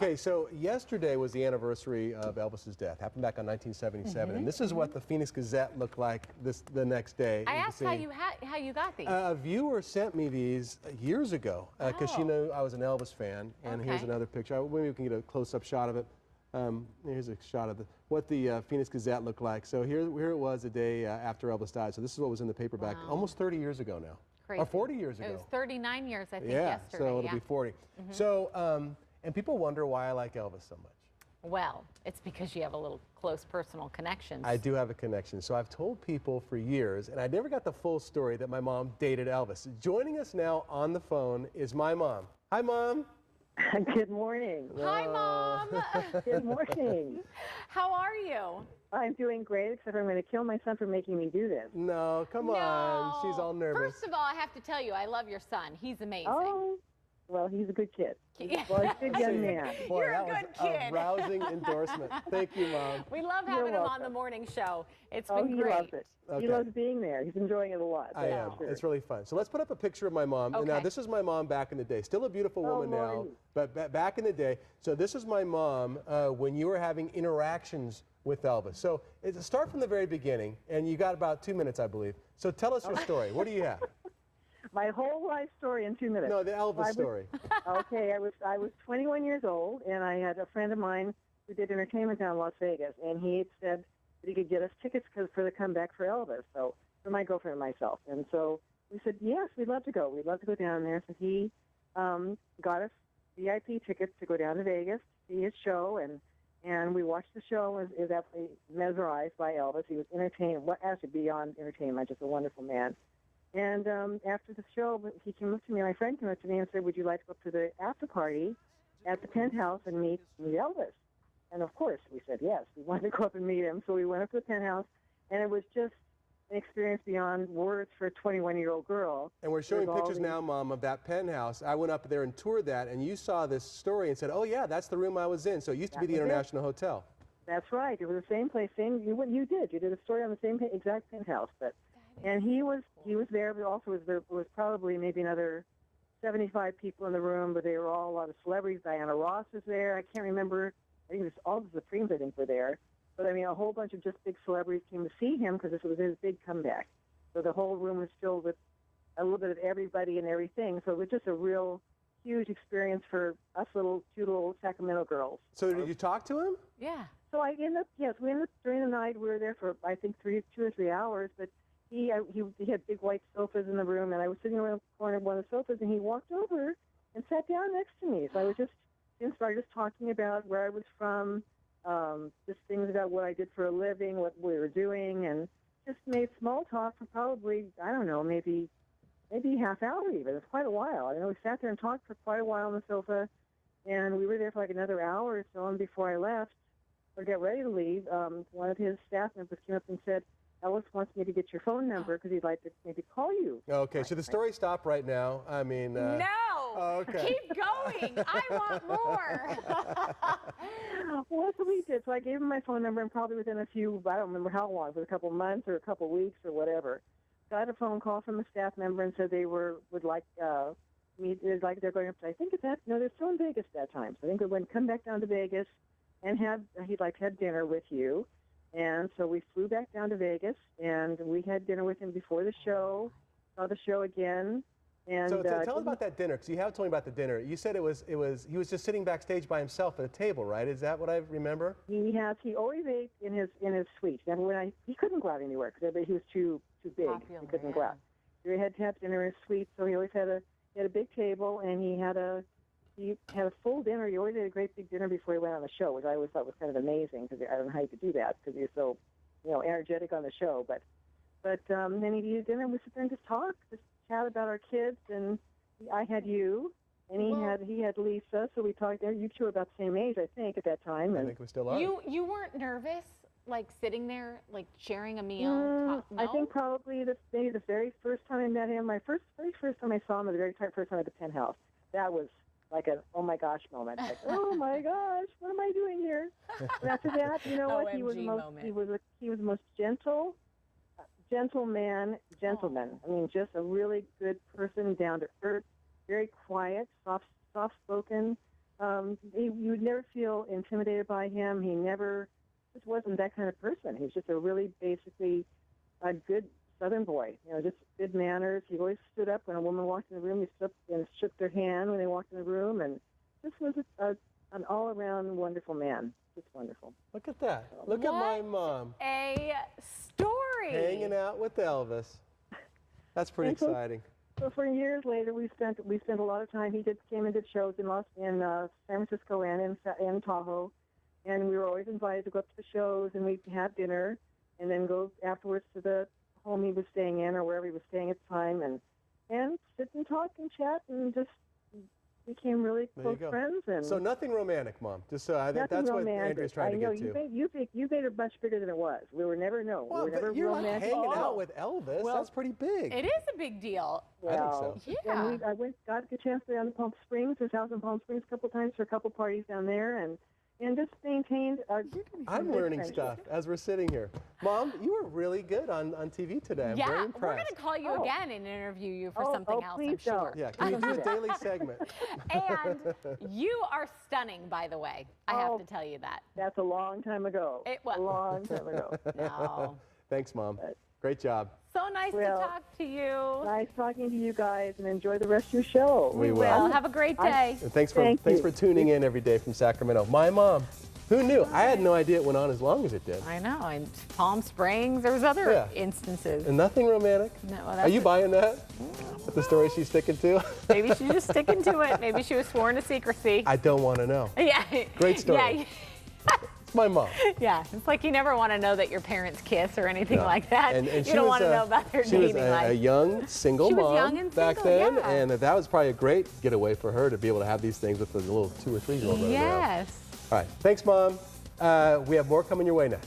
Okay, so yesterday was the anniversary of Elvis's death. Happened back on 1977, and this is what the Phoenix Gazette looked like the next day. I asked how you got these. A viewer sent me these years ago because she knew I was an Elvis fan. And here's another picture. Maybe we can get a close-up shot of it. Here's a shot of what the Phoenix Gazette looked like. So here it was the day after Elvis died. So this is what was in the paperback almost 30 years ago now. Crazy. Or 40 years ago. It was 39 years, I think, yesterday. Yeah, so it'll be 40. So, and people wonder why I like Elvis so much. Well, it's because you have a little close personal connection. I do have a connection. So I've told people for years, and I never got the full story, that my mom dated Elvis. Joining us now on the phone is my mom. Hi, Mom. Good morning. Hi, Mom. Good morning. How are you? I'm doing great, except I'm going to kill my son for making me do this. No, come on. She's all nervous. First of all, I have to tell you, I love your son. He's amazing. Oh, well, he's a good kid. Well, he's a good young man. Boy, You're a that good was kid. a rousing endorsement. Thank you, Mom. We love having him on the morning show. It's been he great. loves it. Okay. He loves being there. He's enjoying it a lot. I am. Sure. It's really fun. So let's put up a picture of my mom. Okay. Now, this is my mom back in the day. Still a beautiful woman now, but back in the day. So this is my mom when you were having interactions with Elvis. So start from the very beginning, and you got about 2 minutes, I believe. So tell us your story. What do you have? My whole life story in 2 minutes. No, the Elvis story. Okay, I was 21 years old, and I had a friend of mine who did entertainment down in Las Vegas, and he said that he could get us tickets for the comeback for Elvis, so for my girlfriend and myself. And so we said, yes, we'd love to go. We'd love to go down there. So he got us VIP tickets to go down to Vegas, see his show, and we watched the show and was absolutely mesmerized by Elvis. He was entertaining, actually beyond entertainment, just a wonderful man. And after the show, he came up to me, my friend came up to me and said, would you like to go up to the after party at the Penthouse and meet Elvis? And of course, we said yes. We wanted to go up and meet him. So we went up to the Penthouse, and it was just an experience beyond words for a 21-year-old girl. And we're showing pictures now, Mom, of that Penthouse. I went up there and toured that, and you saw this story and said, oh, yeah, that's the room I was in. So it used to be the International Hotel. That's right. It was the same place. You did a story on the same exact Penthouse. And he was there, but also there was probably maybe another 75 people in the room, but they were all a lot of celebrities. Diana Ross was there. I can't remember. I think it was all the Supremes, I think, were there. But, I mean, a whole bunch of just big celebrities came to see him because this was his big comeback. So the whole room was filled with a little bit of everybody and everything. So it was just a real huge experience for us two little Sacramento girls. So did you talk to him? Yeah. So we ended up during the night. We were there for, I think, 2 or 3 hours, but he had big white sofas in the room, and I was sitting around the corner of one of the sofas, and he walked over and sat down next to me. So I was started talking about where I was from, just things about what I did for a living, what we were doing, and just made small talk for probably, I don't know, maybe half hour even. It was quite a while. I know we sat there and talked for quite a while on the sofa, and we were there for like another hour or so, and before I left or get ready to leave, one of his staff members came up and said, Elvis wants me to get your phone number because he'd like to maybe call you. Okay, so the story stopped right now. I mean... no! Okay. Keep going! I want more! Well, that's what we did. So I gave him my phone number, and probably within I don't remember how long, it was a couple of months or a couple of weeks or whatever, got a phone call from a staff member and said they would like me, they're going up to, I think they're still in Vegas at that time. So I think they would come back down to Vegas and he'd like to have dinner with you. And so we flew back down to Vegas, and we had dinner with him before the show, saw the show again. And so tell us about that dinner, because you have told me about the dinner. You said he was just sitting backstage by himself at a table, right? Is that what I remember? He always ate in his suite. And he couldn't go out anywhere because he was too big. Popular, he couldn't go out. So he had to have dinner in his suite. So he always had a big table, and he had a full dinner. He always had a great big dinner before he went on the show, which I always thought was kind of amazing because I don't know how you could do that because he was so, energetic on the show. But then he'd eat dinner and we'd sit there and just talk, just chat about our kids. And I had you, and he had Lisa. So we talked. You two were about the same age, I think, at that time. I think we still are. You weren't nervous, like sitting there, like sharing a meal? No? I think probably maybe the very first time I met him, very first time I saw him, the very first time at the Penthouse. That was like an oh my gosh moment. Like, oh my gosh, what am I doing here? And after that, you know what? He was the most gentleman. I mean, just a really good person, down to earth, very quiet, soft spoken. You would never feel intimidated by him. He never just wasn't that kind of person. He was just a really basically a good Southern boy. You know, just good manners. He always stood up when a woman walked in the room. He stood up and shook their hand when they walked in the room, and this was an all-around wonderful man. Just wonderful. Look at that. Look at my mom. A story. Hanging out with Elvis. That's pretty exciting. So for years later, we spent a lot of time. He came and did shows in San Francisco and in Tahoe, and we were always invited to go up to the shows, and we'd have dinner, and then go afterwards to the home he was staying in or wherever he was staying at the time, and sit and talk and chat and just became really close friends. And so nothing romantic, Mom. Just so I think that's what Andrea's trying to get to. You made it much bigger than it was. We were never known. Well, we were never you're romantic. hanging out with Elvis. Well, that's pretty big. It is a big deal. Well, I think so. Yeah. And got a chance to go down to Palm Springs, his house in Palm Springs, a couple times for a couple parties down there, and just maintained our. I'm learning stuff as we're sitting here. Mom, you were really good on TV today. I'm very impressed. We're going to call you again and interview you for something else, I'm sure. Yeah, can you do a daily segment? And you are stunning, by the way. I have to tell you that. That's a long time ago. It was. A long time ago. No. Thanks, Mom. Great job. So nice to talk to you. Nice talking to you guys, and enjoy the rest of your show. We will. Have a great day. And thanks for tuning in every day from Sacramento. My mom. Who knew? I had no idea it went on as long as it did. I know. In Palm Springs, there was other instances. And nothing romantic? No, are you buying that? That's the story she's sticking to? Maybe she's just sticking to it. Maybe she was sworn to secrecy. I don't want to know. Yeah. Great story. Yeah. It's my mom. Yeah. It's like you never want to know that your parents kiss or anything like that. And you don't want to know about their dating life. She was a young, single mom young and back single, then. And that was probably a great getaway for her to be able to have these things with the little 2 or 3-year-old running around. Yes. All right. Thanks, Mom. We have more coming your way next.